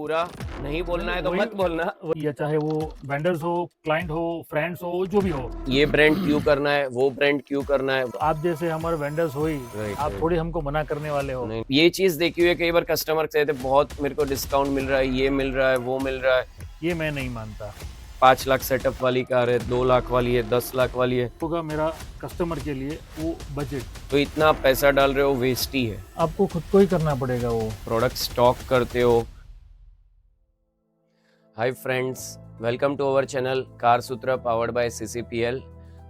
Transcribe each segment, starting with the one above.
बुरा नहीं बोलना है तो वही- मत बोलना। या चाहे वो वेंडर्स हो, क्लाइंट हो, फ्रेंड्स हो, जो भी हो, ये ब्रांड क्यों करना है, वो ब्रांड क्यों करना है। तो आप जैसे हमारे वेंडर्स हो ही, Right, आप right. थोड़ी हमको मना करने वाले हो। नहीं, ये चीज देखी हुई है कई बार कस्टमर कहते हैं बहुत मेरे को डिस्काउंट मिल रहा है, ये मिल रहा है, वो मिल रहा है। ये मैं नहीं मानता। 5 लाख सेटअप वाली कार है, 2 लाख वाली है, 10 लाख वाली है, होगा मेरा कस्टमर के लिए वो बजट, तो इतना पैसा डाल रहे हो वेस्ट ही है। आपको खुद को ही करना पड़ेगा वो। प्रोडक्ट स्टॉक करते हो। Hi friends, welcome to our channel car Sutra powered by CCPL।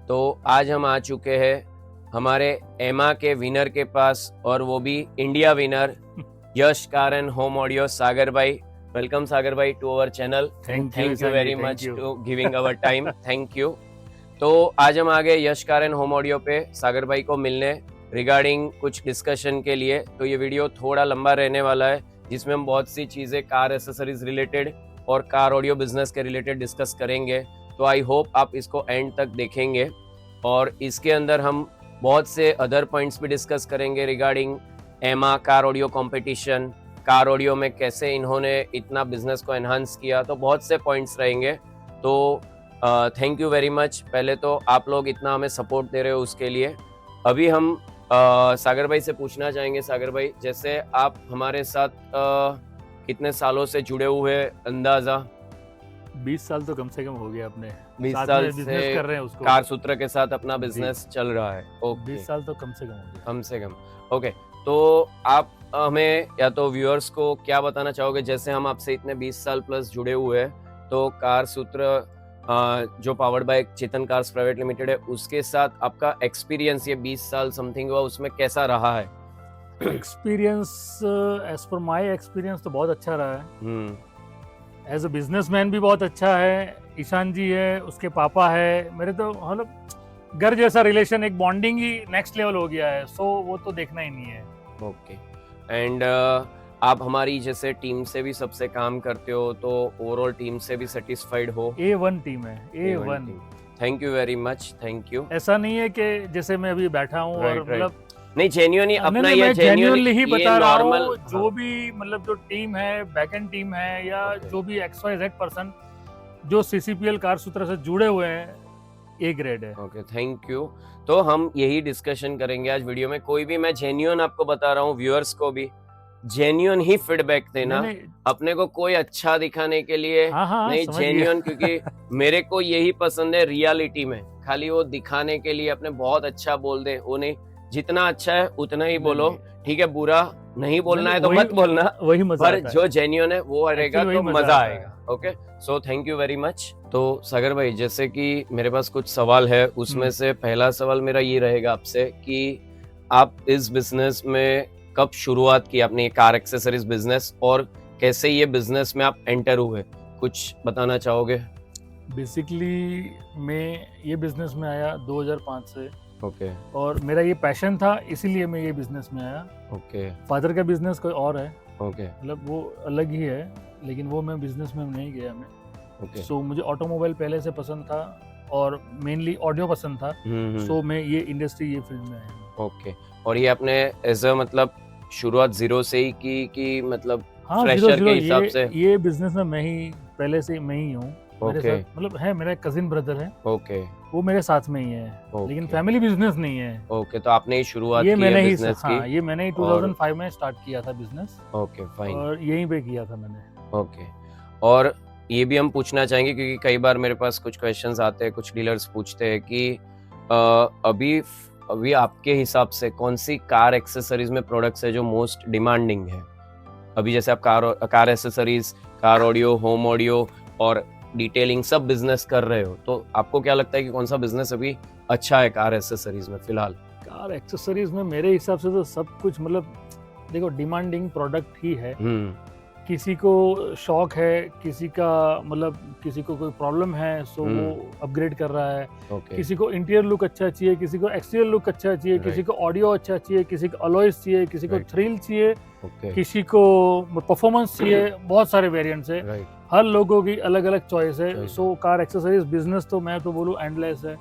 तो आज हम आ चुके हैं हमारे एमा के विनर के पास, और वो भी India winner Yash car and home audio Sagar भाई। वेलकम सागर भाई to our channel. Thank you, you very Sanjay, much thank you. To giving our time. Thank you. तो आज हम आ गए Yash car and home audio पे सागर भाई को मिलने रिगार्डिंग कुछ डिस्कशन के लिए। तो ये वीडियो थोड़ा लंबा रहने वाला है, जिसमें हम बहुत सी चीजें कार एसेसरीज रिलेटेड और कार ऑडियो बिजनेस के रिलेटेड डिस्कस करेंगे। तो आई होप आप इसको एंड तक देखेंगे, और इसके अंदर हम बहुत से अदर पॉइंट्स भी डिस्कस करेंगे रिगार्डिंग एमा car audio competition, car audio में कैसे इन्होंने इतना बिजनेस को एनहांस किया। तो बहुत से पॉइंट्स रहेंगे। तो थैंक यू वेरी मच। पहले तो आप लोग इतना हमें सपोर्ट दे रहे हो उसके लिए। अभी हम सागर भाई से पूछना चाहेंगे। सागर भाई, जैसे आप हमारे साथ कितने सालों से जुड़े हुए, अंदाजा 20 साल तो कम से कम हो गया अपने 20 साथ साल में से बिजनेस कर रहे हैं उसको। कार सूत्र के साथ अपना बिजनेस चल रहा है। ओके, 20 साल तो कम से कम हो गया। कम से कम। ओके, तो आप हमें या तो व्यूअर्स को क्या बताना चाहोगे, जैसे हम आपसे इतने 20 साल प्लस जुड़े हुए हैं, तो कार सूत्र जो powered by Chetan cars private limited है, उसके साथ आपका एक्सपीरियंस ये 20 साल समथिंग हुआ, उसमें कैसा रहा है? Experience, as per my experience तो बहुत अच्छा रहा है। एज अ बिजनेसमैन भी बहुत अच्छा है। ईशान जी है, उसके पापा है, मेरे तो मतलब घर जैसा रिलेशन, एक बॉन्डिंग ही नेक्स्ट लेवल हो गया है। सो वो तो देखना ही नहीं है। ओके, एंड आप हमारी जैसे टीम से भी सबसे काम करते हो, तो ओवरऑल टीम से भी सेटिस्फाइड हो? A1 टीम है, A1। Thank you very much, thank you. ऐसा नहीं है कि जैसे मैं अभी बैठा हूँ और Right, right. मतलब नहीं, जेन्युइनली अपना नहीं, ये मैं जेन्युइनली ही ये बता रहा नॉर्मल। हूँ। जो भी मतलब जो टीम है, बैकएंड टीम है, या Okay. जो भी XYZ पर्सन जो CCPL कार सूत्र से जुड़े हुए हैं, A ग्रेड है। Okay, thank you. तो हम यही डिस्कशन करेंगे आज वीडियो में। कोई भी, मैं जेन्युइन आपको बता रहा हूँ, व्यूअर्स को भी जेन्युइन ही फीडबैक देना। नहीं, अपने को कोई अच्छा दिखाने के लिए हाँ, नहीं, समझ गया। जेन्युइन, क्योंकि मेरे को यही पसंद है रियलिटी में। खाली वो दिखाने के लिए अपने बहुत अच्छा बोल दे, वो नहीं। जितना अच्छा है उतना ही बोलो, ठीक है? बुरा नहीं बोलना है तो मत बोलना, वही मजा पर आता है। जो जेन्युइन है वो रहेगा, Actually तो वही मजा मजा आता है। आएगा। Okay, so thank you very much. तो सागर भाई, जैसे कि मेरे पास कुछ सवाल है, उसमें से पहला सवाल मेरा ये रहेगा आपसे कि आप इस बिजनेस में कब शुरुआत की आपने, ये कार एक्सेसरीज बिजनेस, और कैसे ये बिजनेस में आप एंटर हुए, कुछ बताना चाहोगे? बेसिकली मैं ये बिजनेस में आया 2005 से, ओके और मेरा ये पैशन था, इसीलिए मैं ये बिजनेस में आया। ओके फादर का बिजनेस कोई और है, ओके मतलब वो अलग ही है, लेकिन वो मैं बिजनेस में नहीं गया मैं। ओके। सो मुझे ऑटोमोबाइल पहले से पसंद था, और मेनली ऑडियो पसंद था। सो मैं ये इंडस्ट्री, ये फील्ड में आया। ओके, और ये आपने एज अ मतलब शुरुआत जीरो से ही की कि मतलब हाँ, फ्रेशर के हिसाब से? ये बिजनेस में मैं ही पहले से मैं ही हूँ। मेरे ओके साथ मतलब है, मेरा कजिन ब्रदर है, ओके वो मेरे साथ में ही है, लेकिन ओके फैमिली बिजनेस नहीं है। ओके। तो आपने ही शुरुआत ये की मैंने है ही बिजनेस की? हाँ, ये मैंने ही 2005 में स्टार्ट किया था बिजनेस, ओके फाइन। और यहीं पे किया था मैंने। ओके, और ये भी हम पूछना चाहेंगे, क्योंकि कई बार मेरे पास कुछ क्वेश्चंस आते हैं, कुछ डीलर्स पूछते हैं कि अभी आपके हिसाब से कौन सी कार एक्सेसरीज में प्रोडक्ट्स है जो मोस्ट डिमांडिंग है? अभी जैसे आप car accessories, car audio, home audio और डिटेलिंग सब बिजनेस कर रहे हो, तो आपको क्या लगता है कि कौन सा बिजनेस अभी अच्छा है कार एक्सेसरीज में फिलहाल? कार एक्सेसरीज में मेरे हिसाब से तो सब कुछ, मतलब देखो, डिमांडिंग प्रोडक्ट ही है। किसी को शौक है, किसी का मतलब किसी को कोई प्रॉब्लम है, सो वो अपग्रेड कर रहा है। ओके किसी को इंटीरियर लुक अच्छा चाहिए, किसी को एक्सटीरियर लुक अच्छा चाहिए, किसी को ऑडियो अच्छा चाहिए, किसी को अलॉयज चाहिए, किसी को Right. थ्रिल चाहिए, ओके किसी को परफॉर्मेंस चाहिए। बहुत सारे वेरिएंट्स है, राइट हर लोगों की अलग अलग चॉइस है। Choice so car accessories business तो मैं तो बोलूँ एंडलेस है।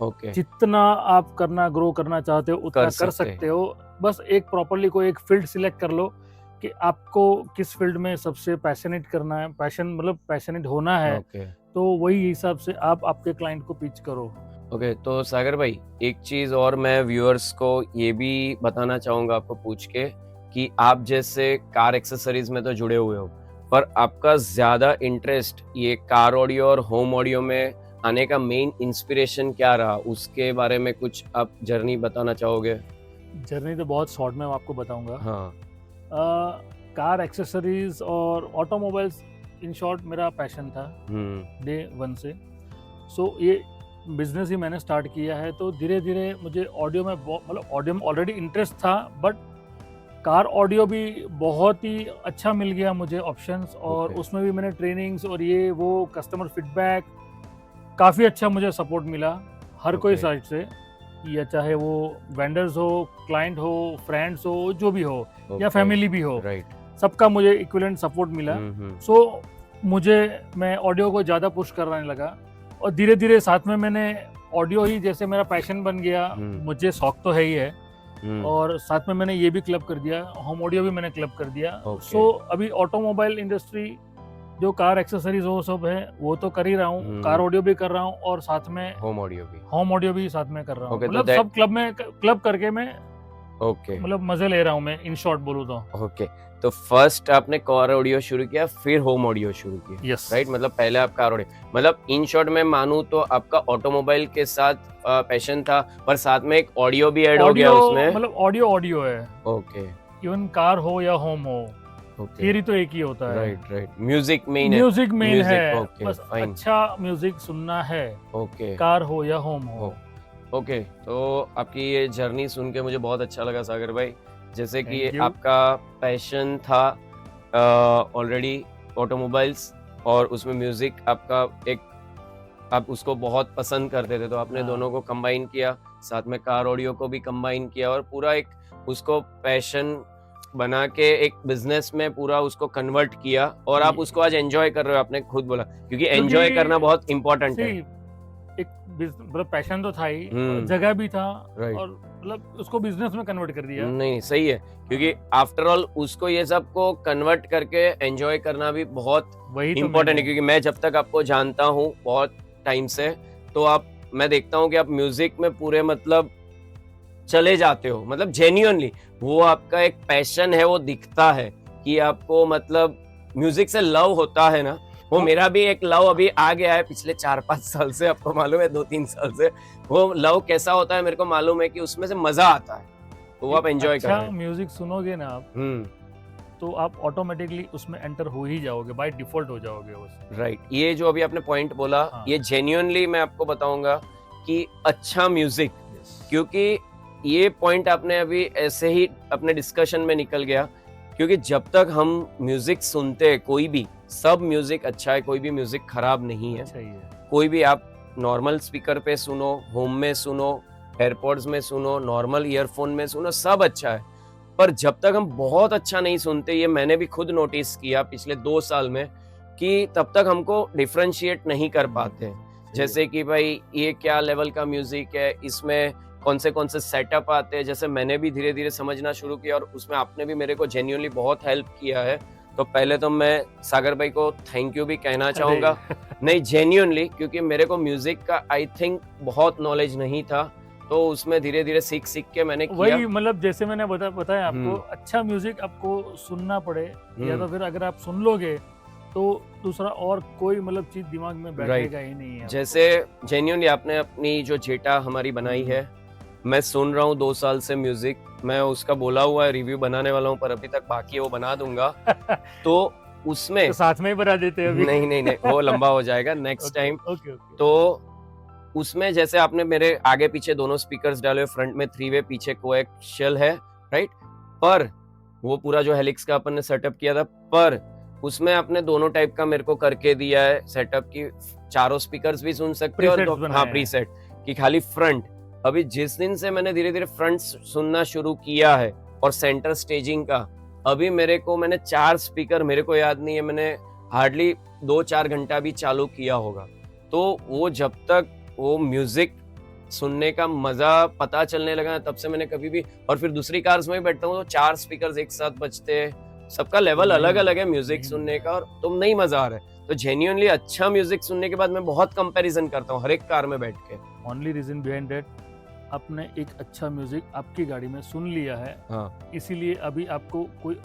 ओके जितना आप करना, ग्रो करना चाहते हो, उतना कर कर सकते सकते हो। बस एक प्रॉपरली कोई एक फील्ड सिलेक्ट कर लो कि आपको किस फील्ड में सबसे पैशनेट करना है, पैशन मतलब पैशनेट होना है, ओके तो वही हिसाब से आप आपके क्लाइंट को पिच करो। ओके। तो सागर भाई, एक चीज और मैं व्यूअर्स को ये भी बताना चाहूंगा आपको पूछ के, कि आप जैसे कार एक्सेसरीज में तो जुड़े हुए हो, पर आपका ज्यादा इंटरेस्ट ये कार ऑडियो और होम ऑडियो में आने का मेन इंस्पिरेशन क्या रहा, उसके बारे में कुछ आप जर्नी बताना चाहोगे? जर्नी तो बहुत शॉर्ट में आपको बताऊंगा। हाँ। कार एक्सेसरीज और ऑटोमोबाइल्स इन शॉर्ट मेरा पैशन था डे वन से। सो ये बिजनेस ही मैंने स्टार्ट किया है, तो धीरे धीरे मुझे ऑडियो में मतलब ऑडियो में ऑलरेडी इंटरेस्ट था, बट कार ऑडियो भी बहुत ही अच्छा मिल गया मुझे ऑप्शंस, और Okay. उसमें भी मैंने ट्रेनिंग्स और ये वो कस्टमर फीडबैक काफ़ी अच्छा मुझे सपोर्ट मिला हर कोई Okay. साइड से, या चाहे वो वेंडर्स हो, क्लाइंट हो, फ्रेंड्स हो, जो भी हो, या Okay. फैमिली भी हो, राइट। सबका मुझे इक्विवेलेंट सपोर्ट मिला। सो मुझे मैं ऑडियो को ज़्यादा पुश करने लगा, और धीरे धीरे साथ में मैंने ऑडियो ही जैसे मेरा पैशन बन गया। मुझे शौक तो है ही है, और साथ में मैंने ये भी क्लब कर दिया, होम ऑडियो भी मैंने क्लब कर दिया। Okay. सो अभी ऑटोमोबाइल इंडस्ट्री जो कार एक्सेसरीज वो सब है वो तो कर ही रहा हूँ, कार ऑडियो भी कर रहा हूँ, और साथ में होम ऑडियो भी। होम ऑडियो भी साथ में कर रहा हूँ। Okay, तो मतलब सब क्लब करके मैं ओके मतलब मजे ले रहा हूँ मैं, इन शॉर्ट बोलूँ तो। ओके। तो फर्स्ट आपने कार ऑडियो शुरू किया, फिर होम ऑडियो शुरू किया, यस राइट? मतलब पहले आप कार ऑडियो, मतलब इन शॉर्ट में मानूं तो आपका ऑटोमोबाइल के साथ पैशन था, पर साथ में एक ऑडियो भी ऐड हो गया ऑडियो उसमें। मतलब ऑडियो ऑडियो है, ओके इवन कार हो या होम हो, ओके। थियरी तो एक ही होता है। Right right. म्यूजिक मेन है। म्यूजिक मेन Music, है, okay, बस fine. अच्छा म्यूजिक सुनना है, ओके कार हो या होम हो। ओके। तो आपकी ये जर्नी सुन के मुझे बहुत अच्छा लगा सागर भाई, जैसे कि Thank you. आपका पैशन था ऑलरेडी ऑटोमोबाइल्स, और उसमें म्यूजिक आपका एक, आप उसको बहुत पसंद करते थे, तो आपने हाँ। दोनों को कंबाइन किया, साथ में कार ऑडियो को भी कंबाइन किया, और पूरा एक उसको पैशन बना के एक बिजनेस में पूरा उसको कन्वर्ट किया, और आप जी। उसको आज एंजॉय कर रहे हो, आपने खुद बोला, क्योंकि एंजॉय करना बहुत इंपॉर्टेंट है। एक मतलब पैशन तो था ही, हम्म। जगह भी था, Right. और मतलब उसको बिजनेस में कन्वर्ट कर दिया। नहीं सही है, क्योंकि आफ्टर ऑल उसको ये सब को कन्वर्ट करके एंजॉय करना भी बहुत वही तो इम्पोर्टेंट है, मैंने- क्योंकि मैं जब तक आपको जानता हूँ बहुत टाइम से, तो आप, मैं देखता हूँ कि आप म्यूजिक में पूरे मतलब चले जाते हो, मतलब जेन्युइनली वो आपका एक पैशन है, वो दिखता है कि आपको मतलब म्यूजिक से लव होता है ना। वो मेरा भी एक लव अभी आ गया है पिछले 4-5 साल से, आपको मालूम है 2-3 साल से। वो लव कैसा होता है मेरे को मालूम है, कि उसमें से मजा आता है, तो वो आप एंजॉय कर रहे अच्छा हैं। म्यूजिक सुनोगे ना आप, तो आप ऑटोमेटिकली उसमें एंटर हो ही जाओगे, बाय डिफॉल्ट हो जाओगे उस। राइट। ये जो अभी आपने पॉइंट बोला, हाँ। ये जेन्युइनली मैं आपको बताऊंगा कि अच्छा म्यूजिक, क्योंकि ये पॉइंट आपने अभी ऐसे ही अपने डिस्कशन में निकल गया, क्योंकि जब तक हम म्यूजिक सुनते हैं, कोई भी, सब म्यूजिक अच्छा है, कोई भी म्यूजिक खराब नहीं है। अच्छा ही है। कोई भी आप नॉर्मल स्पीकर पे सुनो, होम में सुनो, एयरपॉड्स में सुनो, नॉर्मल ईयरफोन में सुनो, सब अच्छा है। पर जब तक हम बहुत अच्छा नहीं सुनते, ये मैंने भी खुद नोटिस किया पिछले 2 साल में, कि तब तक हमको डिफरेंशिएट नहीं कर पाते। जैसे कि भाई ये क्या लेवल का म्यूजिक है, इसमें कौन से सेटअप आते हैं, जैसे मैंने भी धीरे धीरे समझना शुरू किया, और उसमें आपने भी मेरे को जेन्युइनली बहुत हेल्प किया है। तो पहले तो मैं सागर भाई को थैंक यू भी कहना चाहूंगा, नहीं जेन्युइनली, क्योंकि मेरे को म्यूजिक का आई थिंक बहुत नॉलेज नहीं था, तो उसमें धीरे धीरे सीख के मैंने किया। वही मतलब जैसे मैंने बताया आपको, अच्छा म्यूजिक आपको सुनना पड़े, या तो फिर अगर आप सुन लोगे तो दूसरा और कोई मतलब चीज दिमाग में बैठेगा ही नहीं है। जैसे जेन्युइनली आपने अपनी जो जेटा हमारी बनाई है, मैं सुन रहा हूँ 2 साल से म्यूजिक, मैं उसका बोला हुआ है रिव्यू बनाने वाला हूँ, पर अभी तक बाकी है, वो बना दूंगा। तो उसमें तो साथ में ही बना देते हैं अभी। नहीं वो लंबा हो जाएगा नेक्स्ट टाइम। ओके। तो उसमें जैसे आपने मेरे आगे पीछे दोनों स्पीकर्स डाले हुए, फ्रंट में 3 वे, पीछे कोएक्शियल है, राइट? पर वो पूरा जो हेलिक्स का अपन ने सेटअप किया था, पर उसमें आपने दोनों टाइप का मेरे को करके दिया है सेटअप, की चारों स्पीकर्स भी सुन सकते हैं, और हाँ प्रीसेट की खाली फ्रंट। अभी जिस दिन से मैंने धीरे धीरे फ्रंट सुनना शुरू किया है, और सेंटर स्टेजिंग का, अभी मैंने 4 स्पीकर, मेरे को याद नहीं है, मैंने हार्डली 2-4 घंटा भी चालू किया होगा। तो वो जब तक वो म्यूजिक सुनने का मजा पता चलने लगा, तब से मैंने कभी भी, और फिर दूसरी कार्स में भी बैठता हूँ तो 4 स्पीकर्स एक साथ बजते, सबका लेवल नहीं, अलग अलग है म्यूजिक नहीं सुनने मजा का, और तुम नहीं मजा आ रहा है तो जेन्युइनली अच्छा म्यूजिक सुनने के बाद मैं बहुत कंपैरिजन करता हूँ हर एक कार में बैठ के। ओनली रीजन बिहाइंड दैट, आपने एक अच्छा म्यूजिक आपकी गाड़ी में सुन लिया है, हाँ इसीलिए अभी आपको कोई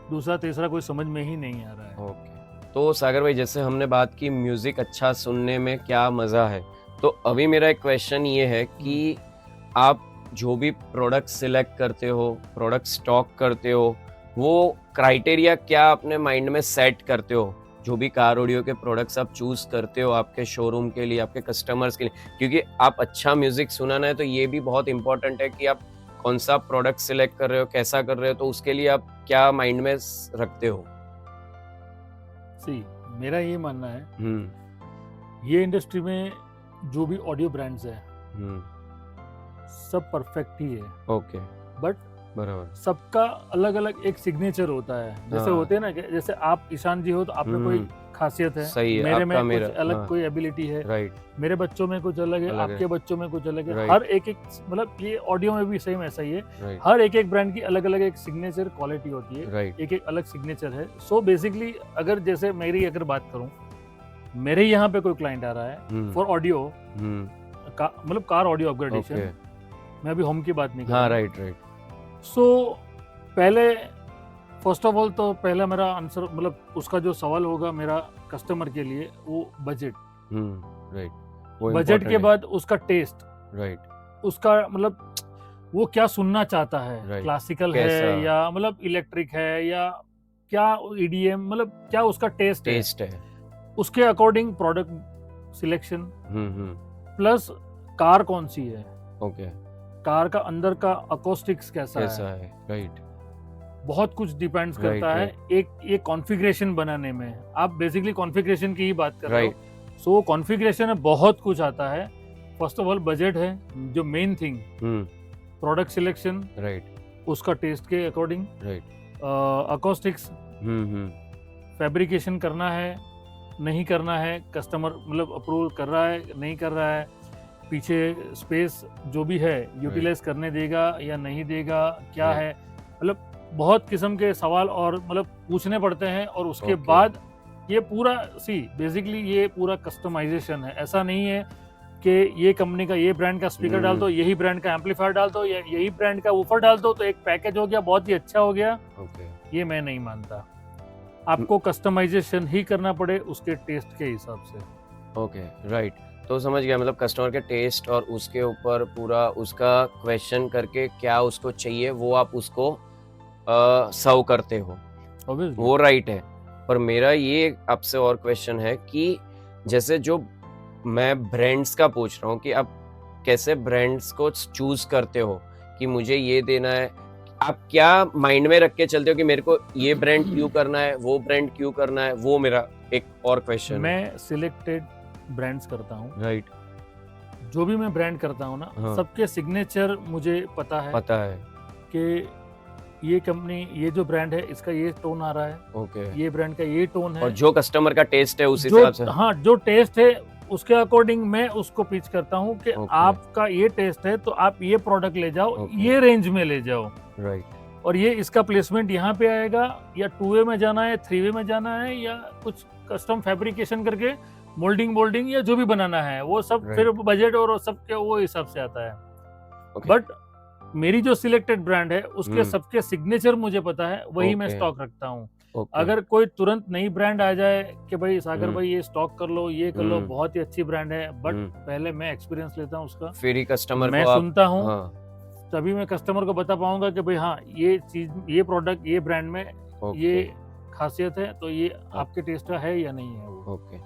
दूसरा तीसरा कोई समझ में ही नहीं आ रहा है। ओके। तो सागर भाई जैसे हमने बात की म्यूजिक अच्छा सुनने में क्या मजा है, तो अभी मेरा एक क्वेश्चन ये है कि आप जो भी प्रोडक्ट सिलेक्ट करते हो, प्रोडक्ट स्टॉक करते हो, वो क्राइटेरिया क्या अपने माइंड में सेट करते हो जो भी कार ऑडियो के प्रोडक्ट्स आप चूज करते हो आपके शोरूम के लिए, आपके कस्टमर्स के लिए? क्योंकि आप अच्छा म्यूजिक सुनाना है तो ये भी बहुत इंपॉर्टेंट है कि आप कौन सा प्रोडक्ट सिलेक्ट कर रहे हो, कैसा कर रहे हो, तो उसके लिए आप क्या माइंड में रखते हो? सी, मेरा ये मानना है, हम्म ये इंडस्ट्री में जो भी ऑडियो ब्रांड्स है हम्म सब परफेक्ट ही है, ओके बट बराबर। सबका अलग अलग एक सिग्नेचर होता है। जैसे हाँ। होते हैं ना कि जैसे आप ईशान जी हो तो आप में कोई खासियत है, सही है, मेरे में आपका मेरा, कुछ अलग हाँ। कोई एबिलिटी है, राइट मेरे बच्चों में कुछ अलग है, अलग है। आपके बच्चों में कुछ अलग है। Right. हर एक मतलब ये ऑडियो में भी सेम ऐसा ही है, राइट हर एक ब्रांड की अलग अलग एक सिग्नेचर क्वालिटी होती है, राइट एक अलग सिग्नेचर है। सो बेसिकली अगर जैसे मेरी अगर बात करूं, मेरे यहाँ पे कोई क्लाइंट आ रहा है फॉर ऑडियो, मतलब कार ऑडियो अपग्रेडेशन, ओके मैं अभी होम की बात नहीं कर हाँ रहा। राइट राइट सो पहले फर्स्ट ऑफ ऑल तो पहला मेरा आंसर मतलब उसका जो सवाल होगा मेरा कस्टमर के लिए, वो बजट। राइट बजट के बाद उसका टेस्ट, राइट उसका मतलब वो क्या सुनना चाहता है, Right. क्लासिकल कैसा? है या मतलब इलेक्ट्रिक है या क्या ईडीएम, मतलब क्या उसका टेस्ट है, टेस्ट है। उसके according product selection, plus car कौन सी है, ओके कार का अंदर का अकोस्टिक्स कैसा कैसा है, है, राइट बहुत कुछ डिपेंड्स Right, करता है एक कॉन्फ़िगरेशन बनाने में। आप बेसिकली कॉन्फ़िगरेशन की ही बात कर रहे राइट हो। सो कॉन्फ़िगरेशन में बहुत कुछ आता है। फर्स्ट ऑफ ऑल बजट है जो main thing, product selection right उसका टेस्ट के अकॉर्डिंग, राइट अकोस्टिक्स, फैब्रिकेशन करना है नहीं करना है, कस्टमर मतलब अप्रूवल कर रहा है नहीं कर रहा है, पीछे स्पेस जो भी है यूटिलाइज करने देगा या नहीं देगा, क्या Right. है, मतलब बहुत किस्म के सवाल और मतलब पूछने पड़ते हैं। और उसके Okay. बाद ये पूरा बेसिकली ये पूरा कस्टमाइजेशन है। ऐसा नहीं है कि ये कंपनी का ये ब्रांड का स्पीकर डाल दो, यही ब्रांड का एम्पलीफायर डाल दो, या यही ब्रांड का वूफर डाल दो तो एक पैकेज हो गया, बहुत ही अच्छा हो गया। ओके ये मैं नहीं मानता। आपको कस्टमाइजेशन ही करना पड़े उसके टेस्ट के हिसाब से। ओके राइट, तो समझ गया, मतलब कस्टमर के टेस्ट और उसके ऊपर पूरा उसका क्वेश्चन करके क्या उसको चाहिए वो आप उसको सर्व करते हो, Obviously. वो राइट है। पर मेरा ये आपसे और क्वेश्चन है कि जैसे जो मैं ब्रांड्स का पूछ रहा हूँ कि आप कैसे ब्रांड्स को चूज करते हो कि मुझे ये देना है, आप क्या माइंड में रख के चलते हो कि मेरे को ये ब्रांड क्यों करना है, वो ब्रांड क्यों करना है, वो मेरा एक और क्वेश्चन है। मैं सिलेक्टेड ब्रांड्स करता हूँ, राइट जो भी मैं ब्रांड करता हूँ ना, हाँ। सबके सिग्नेचर मुझे पता है कि ये कंपनी, ये जो ब्रांड है इसका ये टोन आ रहा है, ओके ये ब्रांड का ये टोन है, और जो कस्टमर का टेस्ट है उस हिसाब से। हाँ जो टेस्ट है उसके अकॉर्डिंग मैं उसको पिच करता हूँ कि Okay. आपका ये टेस्ट है तो आप ये प्रोडक्ट ले जाओ, Okay. ये रेंज में ले जाओ, राइट और ये इसका प्लेसमेंट यहाँ पे आएगा, या 2 वे में जाना है, 3 वे में जाना है, या कुछ कस्टम फैब्रिकेशन करके मोल्डिंग या जो भी बनाना है वो सब Right. फिर बजट और सबके वो हिसाब से आता है। Okay. बट मेरी जो सिलेक्टेड ब्रांड है उसके सबके सिग्नेचर मुझे पता है, वही मैं Okay. स्टॉक रखता हूँ। ओके अगर कोई तुरंत नई ब्रांड आ जाए कि भाई सागर हम्म। भाई ये स्टॉक कर लो, ये कर लो, हम्म। बहुत ही अच्छी ब्रांड है, बट हम्म। पहले मैं एक्सपीरियंस लेता हूँ उसका, फिर ही कस्टमर मैं को आप सुनता हूँ, हाँ तभी मैं कस्टमर को बता पाऊंगा कि भाई हाँ ये चीज, ये प्रोडक्ट, ये ब्रांड में ओके ये खासियत है, तो ये आपके टेस्ट का है या नहीं है वो। ओके,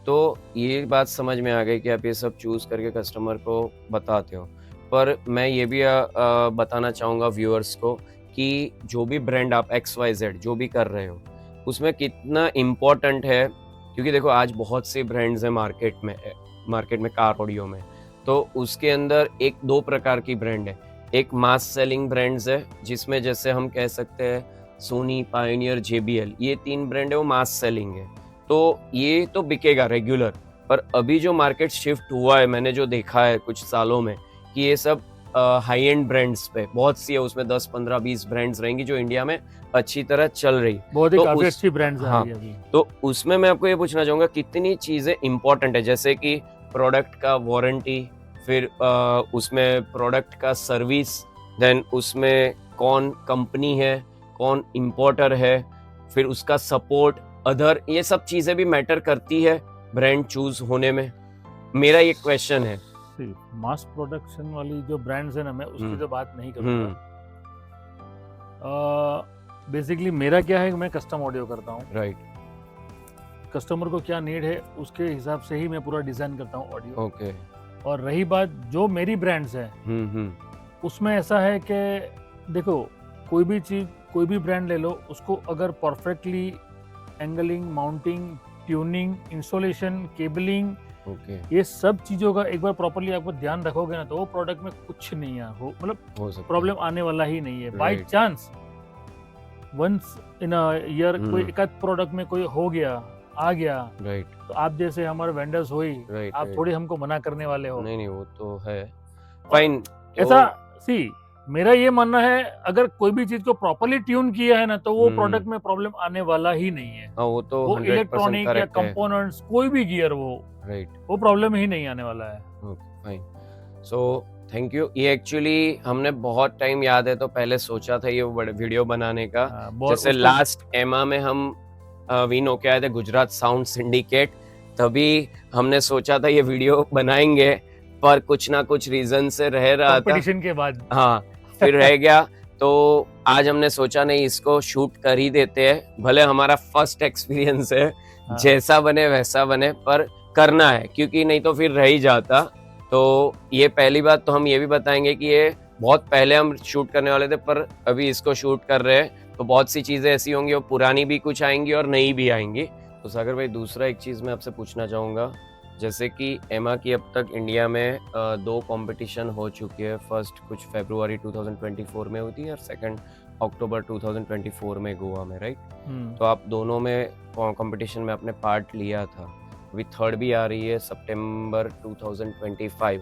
तो ये बात समझ में आ गई कि आप ये सब चूज करके कस्टमर को बताते हो। पर मैं ये भी बताना चाहूँगा व्यूअर्स को कि जो भी ब्रांड आप XYZ जो भी कर रहे हो उसमें कितना इम्पोर्टेंट है, क्योंकि देखो आज बहुत से ब्रांड्स हैं मार्केट में कार ऑडियो में, तो उसके अंदर एक दो प्रकार की ब्रांड है। एक मास सेलिंग ब्रांड्स है जिसमें जैसे हम कह सकते हैं सोनी, पायोनियर, JBL, ये 3 ब्रांड है वो मास सेलिंग है, तो ये तो बिकेगा रेगुलर। पर अभी जो मार्केट शिफ्ट हुआ है, मैंने जो देखा है कुछ सालों में, कि ये सब हाई एंड ब्रांड्स पे, बहुत सी है उसमें 10 15 20 ब्रांड्स रहेंगी जो इंडिया में अच्छी तरह चल रही। बहुत ही तो काफी उस अच्छी ब्रांड्स आ हाँ, रही है अभी। तो उसमें मैं आपको ये पूछना चाहूंगा कितनी चीजें इंपॉर्टेंट है, जैसे कि प्रोडक्ट का वारंटी, फिर उसमें प्रोडक्ट का सर्विस, देन उसमें कौन कंपनी है, कौन इंपोर्टर है, फिर उसका सपोर्ट, अदर, ये सब चीजें भी मैटर करती है ब्रांड चूज होने में। मेरा ये क्वेश्चन है। मास प्रोडक्शन वाली जो ब्रांड्स है ना, मैं उसकी तो बात नहीं करूंगा। बेसिकली मेरा क्या है कि मैं कस्टम ऑडियो करता हूँ। राइट। कस्टमर को क्या नीड है उसके हिसाब से ही मैं पूरा डिजाइन करता हूँ ऑडियो। ओके। और रही बात जो मेरी ब्रांड्स है, उसमें ऐसा है कि देखो, कोई भी चीज, कोई भी ब्रांड ले लो, उसको अगर perfectly angling, mounting, tuning, installation, cabling, ये सब चीजों का एक बार प्रॉपर्ली आपको ध्यान रखोगे ना, तो वो प्रोडक्ट में कुछ नहीं है, मतलब प्रॉब्लम आने वाला ही नहीं है। By chance once in a year कोई एकाध प्रोडक्ट में कोई हो गया, आ गया, राइट, तो आप जैसे हमारे वेंडर्स हो ही, आप थोड़ी हमको मना करने वाले हो। नहीं वो तो है, फाइन। ऐसा सी मेरा ये मानना है, अगर कोई भी चीज को प्रॉपर्ली ट्यून किया है ना, तो वो प्रोडक्ट में प्रॉब्लम आने वाला ही नहीं है। वो तो वो इलेक्ट्रॉनिक या कंपोनेंट्स, कोई भी गियर, वो प्रॉब्लम ही नहीं आने वाला है। Okay, fine. So thank you. ये एक्चुअली हमने बहुत टाइम, याद है तो पहले सोचा था ये वीडियो बनाने का। जैसे लास्ट एमा में हम विन होके आए थे गुजरात साउंड सिंडिकेट, तभी हमने सोचा था ये वीडियो बनाएंगे, पर कुछ ना कुछ रीजन से रह रहा था कंपटीशन के बाद। हाँ, फिर रह गया। तो आज हमने सोचा नहीं, इसको शूट कर ही देते हैं, भले हमारा फर्स्ट एक्सपीरियंस है, जैसा बने वैसा बने, पर करना है, क्योंकि नहीं तो फिर रह ही जाता। तो ये पहली बात तो हम ये भी बताएंगे कि ये बहुत पहले हम शूट करने वाले थे, पर अभी इसको शूट कर रहे हैं, तो बहुत सी चीजें ऐसी होंगी, वो पुरानी भी कुछ आएंगी और नई भी आएंगी। तो सागर भाई, दूसरा एक चीज मैं आपसे पूछना चाहूंगा, जैसे कि एमा की अब तक इंडिया में 2 कंपटीशन हो चुकी है। फर्स्ट कुछ फरवरी 2024 में हुई थी और सेकंड अक्टूबर 2024 में गोवा में, राइट? तो आप दोनों में कंपटीशन में आपने पार्ट लिया था। अभी थर्ड भी आ रही है सितंबर 2025,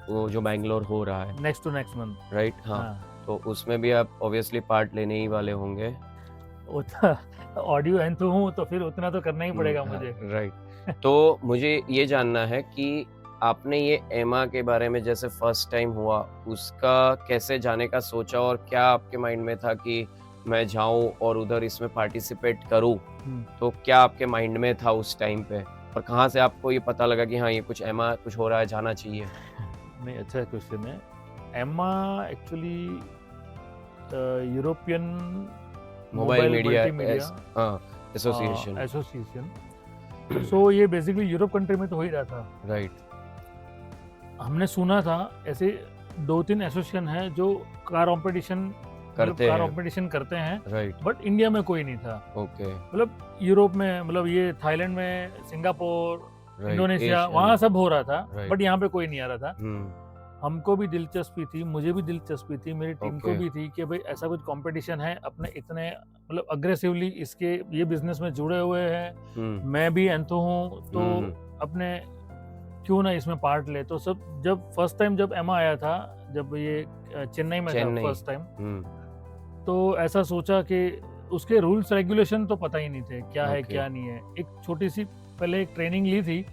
वो जो बैंगलोर हो रहा है, next to next month, right? हाँ, तो उसमें भी आप ऑब्वियसली पार्ट लेने ही वाले होंगे। ऑडियो एंथु हूँ तो फिर उतना तो करना ही पड़ेगा मुझे, राइट। तो मुझे ये जानना है कि आपने ये एमा के बारे में, जैसे फर्स्ट टाइम हुआ, उसका कैसे जाने का सोचा, और क्या आपके माइंड में था कि मैं जाऊं और उधर इसमें पार्टिसिपेट करूं? तो क्या आपके माइंड में था उस टाइम पे, और कहाँ से आपको ये पता लगा कि हाँ, ये कुछ एमा कुछ हो रहा है, जाना चाहिए? नहीं, अच्छा क्वेश्चन है। EMMA actually European mobile media association. So ये बेसिकली यूरोप कंट्री में तो हो ही रहा था, राइट? हमने सुना था ऐसे 2-3 एसोसिएशन है जो कार कंपटीशन करते हैं, राइट? बट इंडिया में कोई नहीं था। ओके। मतलब यूरोप में, मतलब ये थाईलैंड में, सिंगापुर, इंडोनेशिया, वहाँ सब हो रहा था, बट यहाँ पे कोई नहीं आ रहा था। हमको भी दिलचस्पी थी, मुझे भी दिलचस्पी थी, मेरी टीम को भी थी कि भाई ऐसा कुछ कंपटीशन है, अपने इतने मतलब अग्रेसिवली इसके ये बिजनेस में जुड़े हुए हैं, मैं भी एंथो हूँ, तो अपने क्यों ना इसमें पार्ट ले। तो सब जब फर्स्ट टाइम जब एमा आया था, जब ये चेन्नई में था फर्स्ट टाइम, तो ऐसा सोचा कि उसके रूल्स रेगुलेशन तो पता ही नहीं थे, क्या है क्या नहीं है। एक छोटी सी पहले एक ट्रेनिंग ली थी,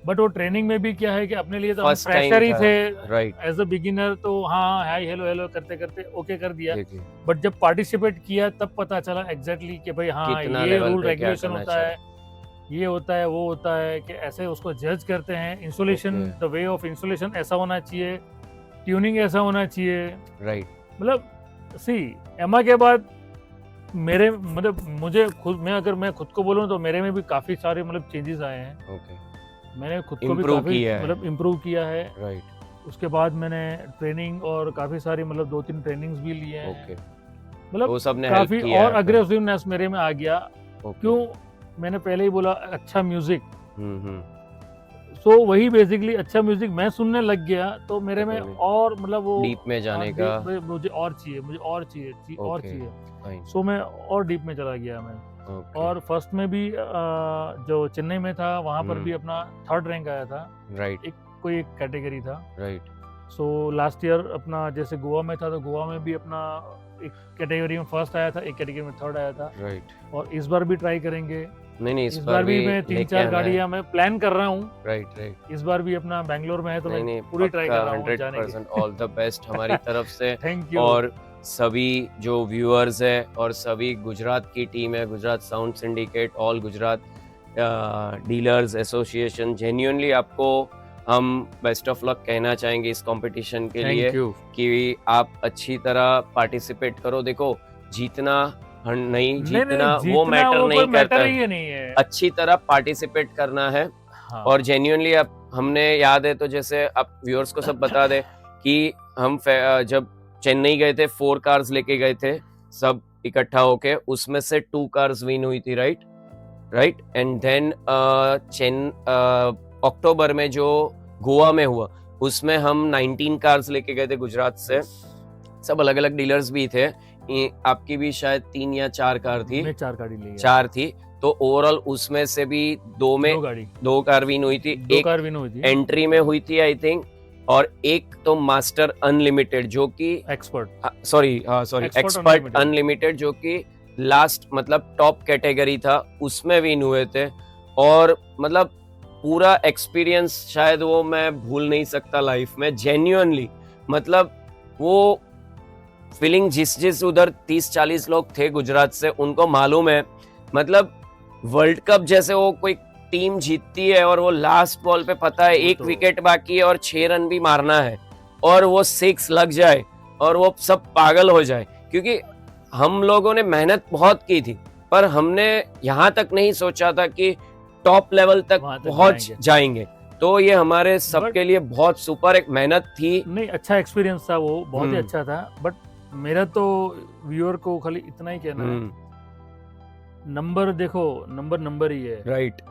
बट वो ट्रेनिंग में भी क्या है कि अपने लिए तो हम फ्रेशर ही थे, एज अ बिगिनर, तो हाँ हाय हेलो हेलो करते करते ओके कर दिया। बट जब पार्टिसिपेट किया तब पता चला एग्जैक्टली कि भाई हाँ, ये रूल रेगुलेशन होता है, ये होता है, वो होता है, कि ऐसे उसको जज करते हैं। Installation, the way of installation ऐसा होना चाहिए, ट्यूनिंग ऐसा होना चाहिए, राइट? मतलब सी एमा के बाद मेरे, मतलब मुझे खुद, मैं खुद को बोलूं तो मेरे में भी काफी सारे मतलब चेंजेस आए हैं। मैंने खुद को भी काफी मतलब इम्प्रूव किया है, राइट? उसके बाद मैंने ट्रेनिंग और काफी सारी मतलब 2-3 ट्रेनिंग्स भी लिए हैं, मतलब काफी और अग्रेसिवनेस मेरे में आ गया। क्यों? मैंने पहले ही बोला, अच्छा म्यूजिक, सो वही बेसिकली अच्छा म्यूजिक मैं सुनने लग गया, तो मेरे में और मतलब वो डीप में जाने का मुझे और चाहिए, सो मैं और डीप में चला गया मैं। और फर्स्ट में भी जो चेन्नई में था, वहां पर भी अपना 3rd रैंक आया था, राइट? कोई एक कैटेगरी था, राइट? सो लास्ट ईयर अपना जैसे गोवा में था तो गोवा में भी अपना एक कैटेगरी में फर्स्ट आया था, एक कैटेगरी में थर्ड आया था। राइट। और इस बार भी ट्राई करेंगे। नहीं इस बार भी मैं 3-4 गाड़ियां मैं प्लान कर रहा हूँ। राइट। इस बार भी अपना बैंगलोर में है तो मैं नहीं, पूरी ट्राई कर रहा हूँ जाने 100% ऑल द बेस्ट हमारी तरफ से। Thank you. और सभी जो व्यूअर्स है और सभी गुजरात की टीम है, Gujarat sound syndicate, all Gujarat dealers association, genuinely आपको हम बेस्ट ऑफ लक कहना चाहेंगे इस कंपटीशन के लिए कि आप अच्छी तरह पार्टिसिपेट करो। देखो जीतना नहीं जीतना वो मैटर नहीं करता है, अच्छी तरह पार्टिसिपेट करना है। हाँ। और जेन्युइनली अब हमने याद है तो जैसे आप व्यूअर्स को सब बता दे कि हम जब चेन्नई गए थे 4 कार्स लेके गए थे सब इकट्ठा होके, उसमें से 2 कार्स विन हुई थी। राइट। एंड देन अक्टूबर में जो गोवा में हुआ उसमें हम 19 कार्स लेके गए थे गुजरात से। सब अलग अलग डीलर्स भी थे, आपकी भी शायद 3 या 4 कार थी। मैं 4 गाड़ी ली, 4 थी। तो ओवरऑल उसमें से भी 2 कार विन हुई थी, 2 कार विन हुई थी, एंट्री में हुई थी आई थिंक, और एक तो मास्टर अनलिमिटेड जो कि एक्सपर्ट अनलिमिटेड जो कि लास्ट मतलब टॉप कैटेगरी था उसमें विन हुए थे। और मतलब पूरा एक्सपीरियंस शायद वो मैं भूल नहीं सकता लाइफ में, जेन्युइनली। मतलब वो फीलिंग जिस उधर 30-40 लोग थे गुजरात से, उनको मालूम है मतलब वर्ल्ड कप जैसे वो कोई टीम जीतती है और वो लास्ट बॉल पे पता है 1 विकेट बाकी है और 6 रन भी मारना है और वो 6 लग जाए और वो सब पागल हो जाए, क्योंकि हम लोगों ने मेहनत बहुत की थी पर हमने यहाँ तक नहीं सोचा था कि टॉप लेवल तक पहुंच जाएंगे। तो ये हमारे सबके लिए बहुत सुपर एक मेहनत थी। नहीं, अच्छा एक्सपीरियंस था वो, बहुत ही अच्छा था। बट मेरा तो व्यूअर को खाली इतना ही कहना है, नंबर देखो, नंबर ही है। राइट।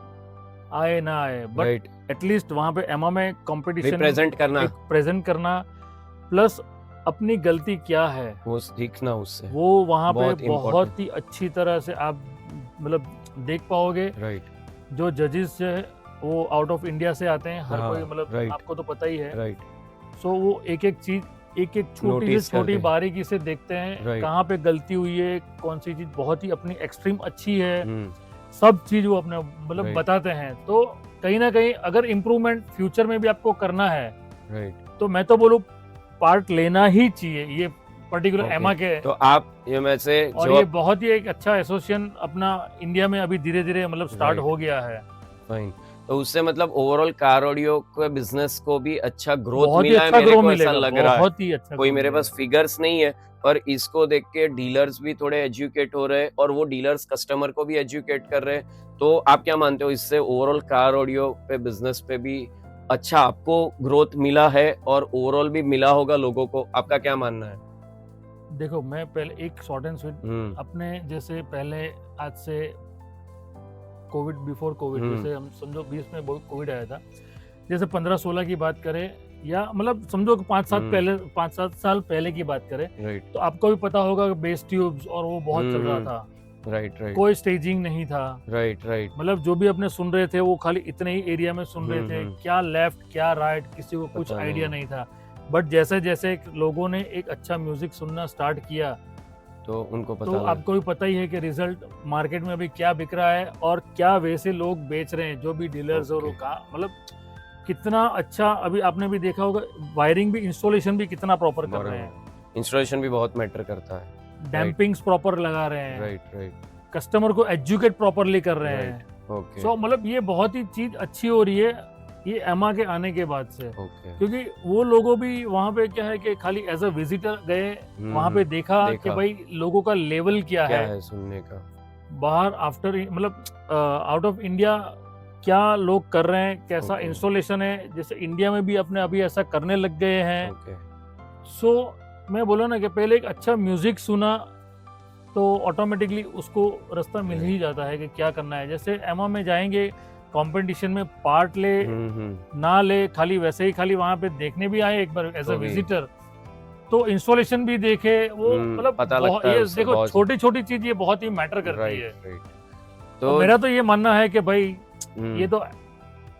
आए ना आए बट एटलीस्ट वहां पे एमा में कंपटीशन प्रेजेंट करना प्लस अपनी गलती क्या है वो सीखना, उससे वो वहां पे बहुत ही अच्छी तरह से आप मतलब देख पाओगे। राइट। जो जजेस है वो आउट ऑफ इंडिया से आते हैं, हर कोई मतलब आपको तो पता ही है। राइट। सो वो एक चीज एक छोटी से छोटी बारीकी से देखते हैं कहाँ पे गलती हुई है, कौन सी चीज बहुत ही अपनी एक्सट्रीम अच्छी है, सब चीज वो अपने मतलब बताते हैं। तो कहीं ना कहीं अगर इम्प्रूवमेंट फ्यूचर में भी आपको करना है तो मैं तो बोलूँ पार्ट लेना ही चाहिए ये पर्टिकुलर एमा के। तो आप ये में से और ये बहुत ही एक अच्छा एसोसिएशन अपना इंडिया में अभी धीरे धीरे मतलब स्टार्ट हो गया है। फाइन। तो उससे मतलब ओवरऑल कार ऑडियो के बिजनेस को भी अच्छा ग्रोथ मिला है, मेरे को ऐसा लग रहा है। बहुत ही अच्छा। कोई मेरे पास फिगर्स नहीं है पर इसको देख के डीलर्स भी थोड़े एजुकेट हो रहे हैं और वो डीलर्स कस्टमर को भी एजुकेट कर रहे हैं। तो आप क्या मानते हो, इससे ओवरऑल कार ऑडियो पे बिजनेस पे भी अच्छा आपको ग्रोथ मिला है और ओवरऑल भी मिला होगा लोगों को? आपका क्या मानना है? देखो मैं पहले एक शॉर्ट एंड स्वीट अपने जैसे पहले आज से कोविड बिफोर कोविड जैसे हम समझो 20 में कोविड आया था, जैसे 15-16 की बात करें या मतलब समझो 5-7 साल पहले की बात करें तो आपको भी पता होगा बेस ट्यूब्स और वो बहुत चल रहा था। राइट। कोई स्टेजिंग नहीं था। राइट। मतलब जो भी अपने सुन रहे थे वो खाली इतने ही एरिया में सुन रहे थे, क्या लेफ्ट क्या राइट किसी को कुछ आइडिया नहीं था। बट जैसे जैसे लोगों ने एक अच्छा म्यूजिक सुनना स्टार्ट किया तो उनको पता, तो आपको भी पता ही है कि रिजल्ट मार्केट में अभी क्या बिक रहा है और क्या वैसे लोग बेच रहे हैं, जो भी डीलर्स और मतलब कितना अच्छा। अभी आपने भी देखा होगा वायरिंग भी, इंस्टॉलेशन भी कितना प्रॉपर कर रहे हैं। इंस्टॉलेशन भी बहुत मैटर करता है। डैम्पिंग्स प्रॉपर लगा रहे हैं। राइट। कस्टमर को एजुकेट प्रॉपरली कर रहे हैं। सो मतलब ये बहुत ही चीज अच्छी हो रही है ये एमा के आने के बाद से। क्योंकि वो लोगों भी वहाँ पे क्या है कि खाली एज अ विजिटर गए, वहाँ पे देखा कि भाई लोगों का लेवल क्या है सुनने का, बाहर आफ्टर मतलब आउट ऑफ इंडिया क्या लोग कर रहे हैं, कैसा इंस्टॉलेशन है। जैसे इंडिया में भी अपने अभी ऐसा करने लग गए हैं। सो मैं बोला ना कि पहले एक अच्छा म्यूजिक सुना तो ऑटोमेटिकली उसको रास्ता मिल ही जाता है कि क्या करना है। जैसे एमा में जाएंगे कंपटीशन में पार्ट ले ना ले, खाली वैसे ही खाली वहां पे देखने भी आए एक बार एज अ विजिटर, तो इंस्टॉलेशन भी देखे वो मतलब ये देखो छोटी छोटी चीज ये बहुत ही मैटर करती है। तो मेरा तो ये मानना है कि भाई ये तो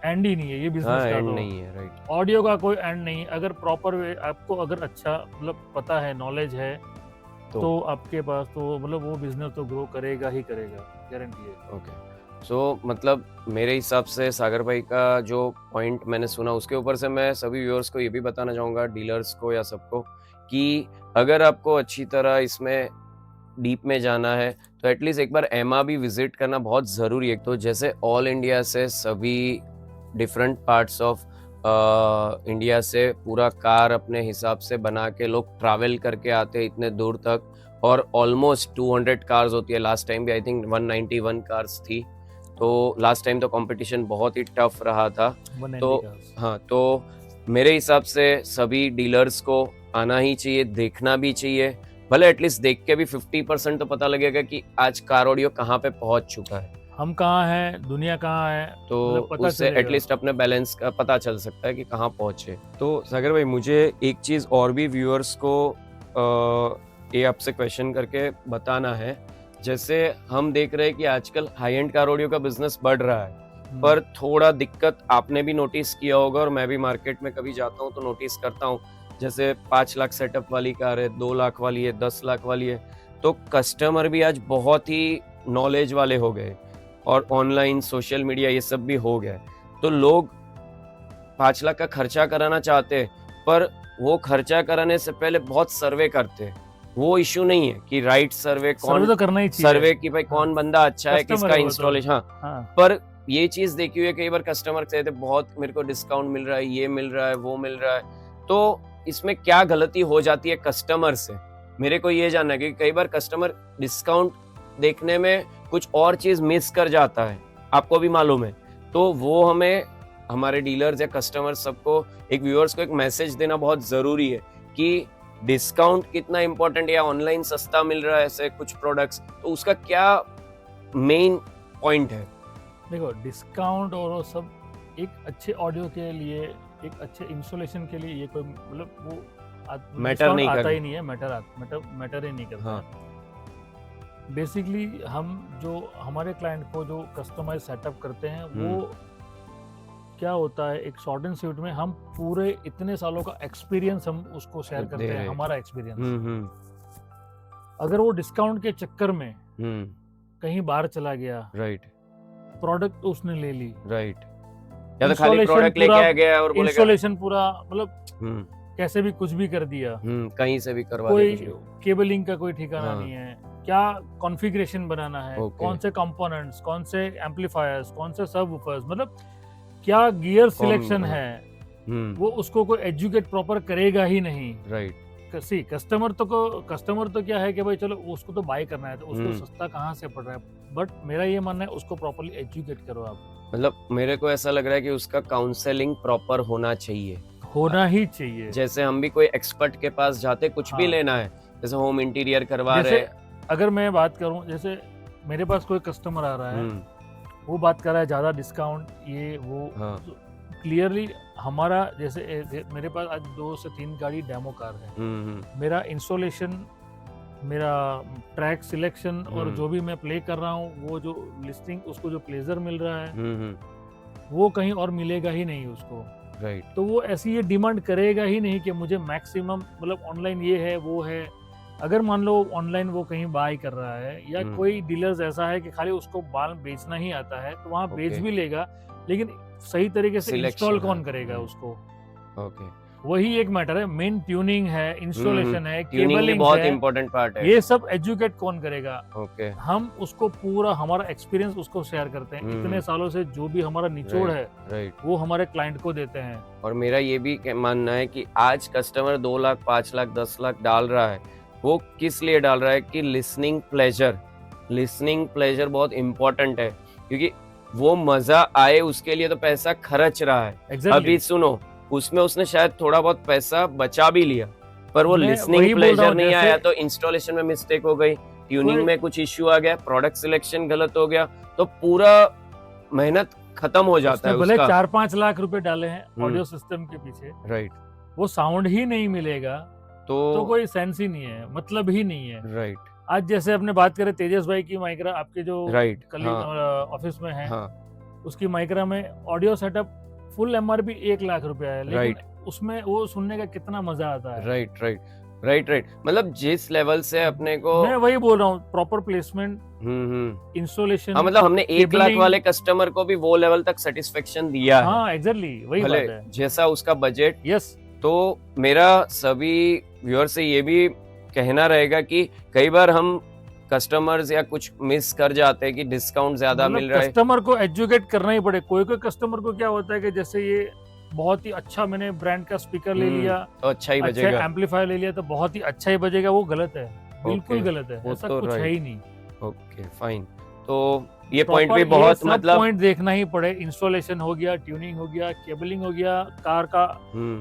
एंड ही नहीं है ये हाँ बिजनेस का। एंड तो नहीं है, राइट। ऑडियो का कोई एंड नहीं, अगर प्रॉपर वे आपको अगर अच्छा मतलब पता है, नॉलेज है, तो आपके पास तो मतलब वो बिजनेस तो ग्रो करेगा ही करेगा, गारंटी है। ओके, सो मतलब मेरे हिसाब से सागर भाई का जो पॉइंट मैंने सुना उसके ऊपर से मैं सभी व्यूअर्स को ये भी बताना चाहूँगा, डीलर्स को या सबको, कि अगर आपको अच्छी तरह इसमें डीप में जाना है तो एटलीस्ट एक बार एमा भी विजिट करना बहुत ज़रूरी है। तो जैसे ऑल इंडिया से सभी डिफरेंट पार्ट्स ऑफ इंडिया से पूरा कार अपने हिसाब से बना के लोग ट्रैवल करके आते हैं इतने दूर तक, और ऑलमोस्ट 200 कार्स होती है। लास्ट टाइम भी आई थिंक 191 कार्स थी, तो लास्ट टाइम तो कंपटीशन बहुत ही टफ रहा था। 190 तो cars। हाँ, तो मेरे हिसाब से सभी डीलर्स को आना ही चाहिए, देखना भी चाहिए, भले एटलीस्ट देख के भी 50% तो पता लगेगा कि आज कार ऑडियो कहाँ पे पहुंच चुका है, हम कहाँ हैं, दुनिया कहाँ है, तो मतलब पता उससे चलेगा। एटलीस्ट अपने बैलेंस का पता चल सकता है कि कहाँ पहुंचे। तो सागर भाई मुझे एक चीज़ और भी व्यूअर्स को ये आपसे क्वेश्चन करके बताना है। जैसे हम देख रहे हैं कि आजकल हाई एंड कार ऑडियो का बिजनेस बढ़ रहा है, पर थोड़ा दिक्कत आपने भी नोटिस किया होगा, और मैं भी मार्केट में कभी जाता हूँ तो नोटिस करता हूँ। जैसे 5 लाख सेटअप वाली कार है, 2 लाख वाली है, 10 लाख वाली है, तो कस्टमर भी आज बहुत ही नॉलेज वाले हो गए, और ऑनलाइन सोशल मीडिया ये सब भी हो गया है। तो लोग 5 लाख का खर्चा कराना चाहते हैं, पर वो खर्चा कराने से पहले बहुत सर्वे करते हैं। वो इशू नहीं है कि राइट सर्वे सर्वे कौन, तो करना ही चाहिए। सर्वे कि भाई कौन बंदा अच्छा है, कस्टमर किसका है वो तो। इंस्टॉलेशन, हाँ। हाँ, पर ये चीज देखी हुई है, कई बार कस्टमर कहते हैं बहुत मेरे को डिस्काउंट मिल रहा है, ये मिल रहा है, वो मिल रहा है, तो इसमें क्या गलती हो जाती है कस्टमर से, मेरे को ये जानना है। क्योंकि कई बार कस्टमर डिस्काउंट देखने में कुछ और चीज मिस कर जाता है, आपको भी मालूम है। तो वो हमें, हमारे डीलर्स या कस्टमर सबको, एक व्यूअर्स को एक मैसेज देना बहुत जरूरी है कि डिस्काउंट कितना इंपॉर्टेंट है, या ऑनलाइन सस्ता मिल रहा है ऐसे कुछ प्रोडक्ट्स, तो उसका क्या मेन पॉइंट है। देखो डिस्काउंट और वो सब एक अच्छे ऑडियो के लिए, एक अच्छे इंस्टॉलेशन के लिए, ये कोई मतलब वो मैटर नहीं आता करता। ही नहीं है, मैटर ही नहीं करता। हाँ। बेसिकली हम जो हमारे क्लाइंट को जो कस्टमाइज सेटअप करते हैं, वो क्या होता है, एक शॉर्ट एंड स्वीट में हम पूरे इतने सालों का एक्सपीरियंस हम उसको शेयर करते हैं, हमारा एक्सपीरियंस। अगर वो डिस्काउंट के चक्कर में कहीं बाहर चला गया, राइट, प्रोडक्ट उसने ले ली, राइट, या तो खाली प्रोडक्ट लेके आ गया और बोलेगा इंस्टॉलेशन पूरा मतलब कैसे भी कुछ भी कर दिया, कहीं से भी करवा कोई दे, केबलिंग का कोई ठिकाना हाँ। नहीं है, क्या कॉन्फ़िगरेशन बनाना है, Okay. कौन से कंपोनेंट्स, कौन से एम्पलीफायर्स, कौन से सबवूफर्स, मतलब क्या गियर सिलेक्शन है, वो उसको कोई एजुकेट प्रॉपर करेगा ही नहीं। राइट, सी कस्टमर तो क्या है कि भाई चलो उसको तो बाय करना है, तो उसको सस्ता कहाँ से पड़ रहा है, बट मेरा ये मानना है उसको प्रॉपर्ली एजुकेट करो आप। मतलब मेरे को ऐसा लग रहा है कि उसका काउंसलिंग प्रॉपर होना चाहिए, होना ही चाहिए। जैसे हम भी कोई एक्सपर्ट के पास जाते, कुछ भी हाँ। लेना है, जैसे होम इंटीरियर करवा जैसे रहे, अगर मैं बात करूं, जैसे मेरे पास कोई कस्टमर आ रहा है, वो बात कर रहा है ज्यादा डिस्काउंट, ये वो, हाँ। क्लियरली हमारा जैसे मेरे पास आज 2 से 3 गाड़ी डेमो कार है, मेरा इंस्टॉलेशन, मेरा ट्रैक सिलेक्शन और जो भी मैं प्ले कर रहा हूँ, वो जो लिस्टिंग, उसको जो प्लेजर मिल रहा है, वो कहीं और मिलेगा ही नहीं उसको। राइट, तो वो ऐसी ये डिमांड करेगा ही नहीं कि मुझे मैक्सिमम मतलब ऑनलाइन ये है वो है। अगर मान लो ऑनलाइन वो कहीं बाय कर रहा है, या कोई डीलर्स ऐसा है कि खाली उसको बाल बेचना ही आता है, तो वहाँ बेच भी लेगा, लेकिन सही तरीके से इंस्टॉल कौन करेगा उसको। ओके, वही एक मैटर है, मेन ट्यूनिंग है, इंस्टॉलेशन है, ट्यूनिंग केबलिंग बहुत है, इंपॉर्टेंट पार्ट है। ये सब एजुकेट कौन करेगा। ओके, हम उसको पूरा हमारा एक्सपीरियंस उसको शेयर करते हैं, इतने सालों से जो भी हमारा निचोड़ है, राइट, वो हमारे क्लाइंट को देते हैं। और मेरा ये भी मानना है कि आज कस्टमर 2 लाख, 5 लाख, 10 लाख डाल रहा है, वो किस लिए डाल रहा है कि लिसनिंग प्लेजर बहुत इंपॉर्टेंट है, क्योंकि वो मजा आए उसके लिए तो पैसा खर्च रहा है। Exactly. अभी सुनो, उसमें उसने शायद थोड़ा बहुत पैसा बचा भी लिया, पर वो मैं लिसनिंग वही बोल रहा प्लेजर हूँ, नहीं जैसे- आया, तो इंस्टॉलेशन में मिस्टेक हो गई, ट्यूनिंग में कुछ इश्यू आ गया, प्रोडक्ट सिलेक्शन गलत हो गया, तो पूरा मेहनत खत्म हो जाता है भले उसका। 4-5 लाख रुपए डाले हैं ऑडियो सिस्टम के पीछे, राइट, वो साउंड ही नहीं मिलेगा, तो कोई सेंस ही नहीं है, मतलब ही नहीं है। राइट, आज जैसे अपने बात करें तेजस भाई की, माइक्रा आपके जो राइट, कलीग ऑफिस में है, हाँ, उसकी माइक्रा में audio setup full MRP 1 lakh रुपया है, लेकिन उसमें वो सुनने का कितना मजा आता है। राइट। मतलब जिस लेवल से अपने को, मैं वही बोल रहा हूँ, प्रॉपर प्लेसमेंट, इंस्टॉलेशन। हाँ, मतलब हमने 1 लाख वाले कस्टमर को भी वो लेवल तक सेटिस्फेक्शन दिया है। हाँ एग्जैक्टली वही बात है, जैसा उसका बजट। यस। तो मेरा सभी व्यूअर से ये भी कहना रहेगा कि कई बार हम कस्टमर्स या कुछ मिस कर जाते हैं कि डिस्काउंट ज्यादा मिल रहा है। कस्टमर को एजुकेट करना ही पड़े। कोई कस्टमर को क्या होता है कि जैसे ये बहुत ही अच्छा मैंने ब्रांड का स्पीकर ले लिया, तो अच्छा ही बजेगा, अच्छा एम्पलीफायर ले लिया तो बहुत ही अच्छा ही बजेगा, वो गलत है, बिल्कुल गलत है, ऐसा तो कुछ है ही नहीं। Okay fine. तो ये पॉइंट भी बहुत मतलब पॉइंट देखना ही पड़े। इंस्टॉलेशन हो गया, ट्यूनिंग हो गया, केबलिंग हो गया, कार का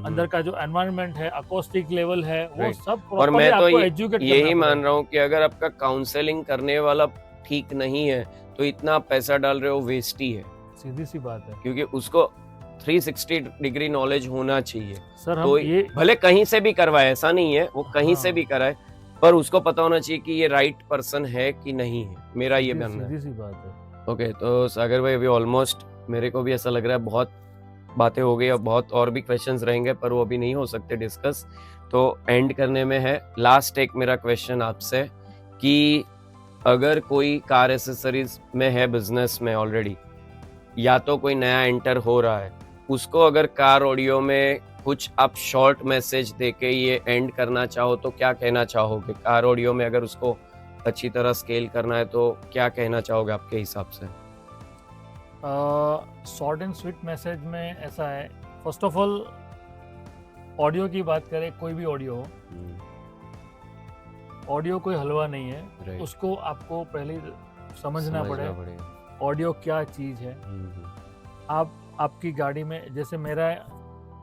अंदर का जो एनवायरनमेंट है, अकोस्टिक लेवल है, वो सब और मैं तो एजुकेट यही मान रहा हूँ कि अगर आपका काउंसलिंग करने वाला ठीक नहीं है तो इतना पैसा डाल रहे हो वेस्ट ही है, सीधी सी बात है, क्योंकि उसको 360 डिग्री नॉलेज होना चाहिए। सर हम तो ये भले कहीं से भी करवाए, ऐसा नहीं है, वो कहीं से भी कराए, पर उसको पता होना चाहिए कि ये राइट पर्सन है कि नहीं है। मेरा ये मानना है। सीधी सी बात है। ओके, तो सागर भाई अभी ऑलमोस्ट मेरे को भी ऐसा लग रहा है बहुत बातें हो गई, अब बहुत और भी क्वेश्चंस रहेंगे पर वो अभी नहीं हो सकते डिस्कस। तो एंड करने में है लास्ट एक मेरा क्वेश्चन आपसे कि अगर कोई कार एसेसरीज में है बिजनेस में ऑलरेडी, या तो कोई नया एंटर हो रहा है, उसको अगर कार ऑडियो में कुछ आप शॉर्ट मैसेज देके ये एंड करना चाहो तो क्या कहना चाहोगे? कार ऑडियो में अगर उसको अच्छी तरह स्केल करना है तो क्या कहना चाहोगे आपके हिसाब से? शॉर्ट एंड स्वीट मैसेज में ऐसा है, फर्स्ट ऑफ ऑल ऑडियो की बात करें, कोई भी ऑडियो हो, ऑडियो कोई हलवा नहीं है, उसको आपको पहले समझना पड़ेगा ऑडियो क्या चीज है। आपकी गाड़ी में, जैसे मेरा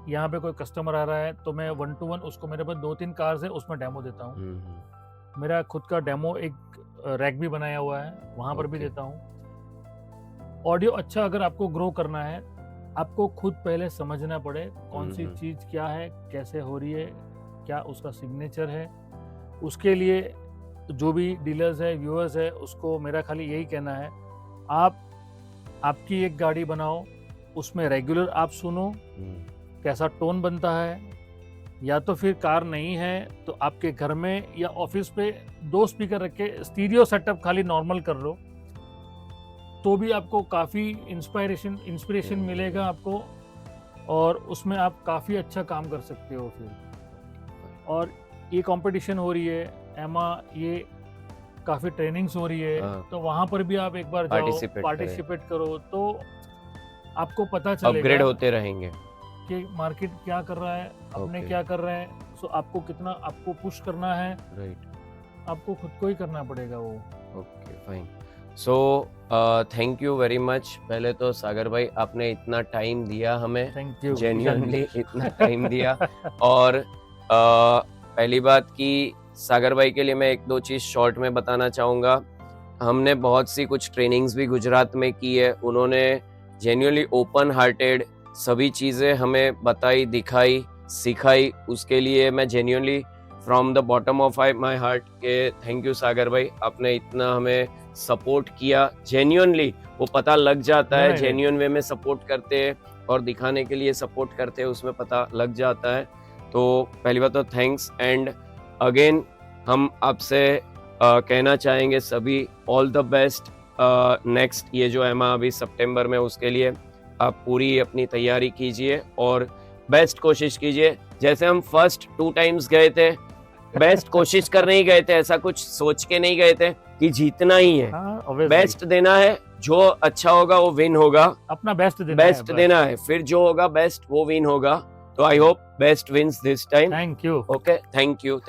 यहाँ पे कोई कस्टमर आ रहा है तो मैं 1 to 1 उसको, मेरे पास 2-3 कार्स है, उसमें डेमो देता हूँ। मेरा खुद का डेमो एक रैक भी बनाया हुआ है, वहां पर भी देता हूँ। ऑडियो अच्छा अगर आपको ग्रो करना है, आपको खुद पहले समझना पड़े कौन सी चीज क्या है, कैसे हो रही है, क्या उसका सिग्नेचर है। उसके लिए जो भी डीलर्स है, व्यूअर्स है, उसको मेरा खाली यही कहना है, आपकी एक गाड़ी बनाओ, उसमें रेगुलर आप सुनो कैसा टोन बनता है, या तो फिर कार नहीं है तो आपके घर में या ऑफिस पे 2 स्पीकर रख के स्टीरियो सेटअप खाली नॉर्मल कर लो, तो भी आपको काफ़ी इंस्पिरेशन मिलेगा आपको, और उसमें आप काफ़ी अच्छा काम कर सकते हो फिर। और ये कंपटीशन हो रही है एमा, ये काफ़ी ट्रेनिंग्स हो रही है, तो वहाँ पर भी आप एक बार जाओ, पार्टिसिपेट करो, तो आपको पता चलेगा, अपग्रेड होते रहेंगे कि मार्केट क्या कर रहा है, अपने क्या कर रहे हैं। सो आपको कितना आपको पुश करना है, आपको खुद को ही करना पड़ेगा वो। Okay fine. So thank you very much. पहले तो सागर भाई आपने इतना टाइम दिया हमें, थैंक यू, जेन्युइनली इतना टाइम दिया। और पहली बात कि सागर भाई के लिए मैं 1-2 चीज़ शॉर्ट में बताना चाहूँगा। हमने बहुत सी कुछ ट्रेनिंग्स भी गुजरात में की है, उन्होंने जेन्युइनली ओपन हार्टेड सभी चीज़ें हमें बताई, दिखाई, सिखाई। उसके लिए मैं genuinely from the bottom of my heart के थैंक यू सागर भाई, आपने इतना हमें सपोर्ट किया। जेन्युइनली वो पता लग जाता है, जेन्युइन वे में सपोर्ट करते हैं और दिखाने के लिए सपोर्ट करते हैं, उसमें पता लग जाता है। तो पहली बात तो थैंक्स, एंड अगेन हम आपसे कहना चाहेंगे सभी ऑल द बेस्ट। नेक्स्ट ये जो एमा अभी सितंबर में, उसके लिए आप पूरी अपनी तैयारी कीजिए और बेस्ट कोशिश कीजिए। जैसे हम फर्स्ट 2 टाइम्स गए थे, बेस्ट कोशिश करने ही गए थे, ऐसा कुछ सोच के नहीं गए थे कि जीतना ही है। बेस्ट देना है, जो अच्छा होगा वो विन होगा, अपना बेस्ट देना है, फिर जो होगा बेस्ट वो विन होगा। तो I hope best wins this time. Thank you. Okay, thank you.